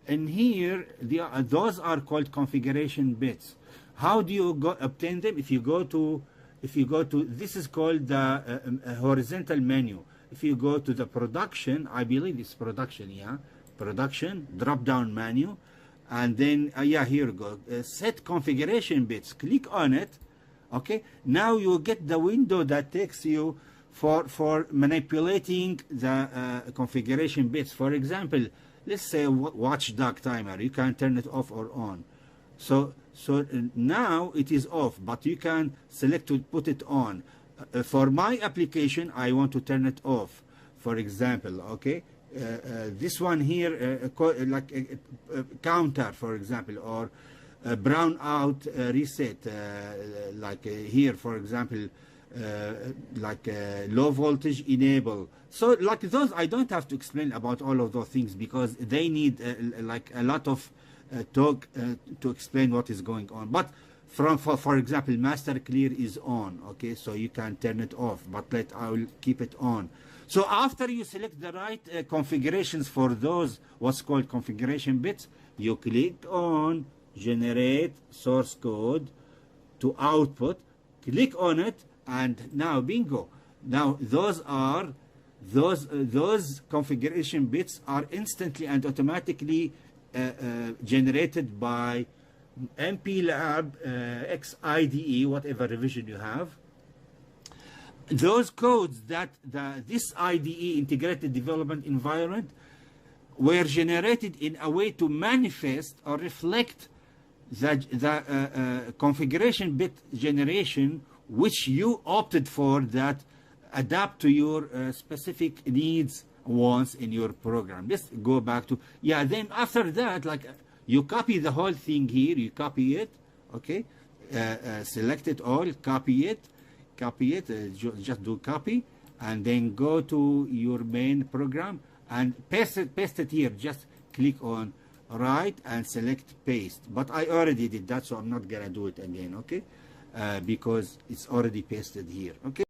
and here those are called configuration bits. How do you obtain them? If you go to this is called the horizontal menu. If you go to the production, I believe it's production, yeah, production drop down menu, and then yeah, here you go, set configuration bits. Click on it. Okay, now you get the window that takes you for manipulating the configuration bits. For example, let's say watchdog timer. You can turn it off or on. So now it is off, but you can select to put it on. For my application, I want to turn it off. For example, okay, this one here, like a counter, for example, or brown out reset, like here, for example, like low voltage enable. So like those, I don't have to explain about all of those things because they need like a lot of talk to explain what is going on. But for example, master clear is on, okay, so you can turn it off, but I will keep it on. So after you select the right configurations for those what's called configuration bits, you click on generate source code to output, click on it, and now bingo. Now those configuration bits are instantly and automatically generated by MPLab X IDE, whatever revision you have. Those codes that this IDE, integrated development environment, were generated in a way to manifest or reflect the configuration bit generation which you opted for, that adapt to your specific needs, wants in your program. Let's go back to, yeah, then after that, like you copy the whole thing here, you copy it, okay, select it all, copy it, just do copy, and then go to your main program and paste it here. Just click on right and select paste. But I already did that, so I'm not gonna do it again, okay, because it's already pasted here, okay.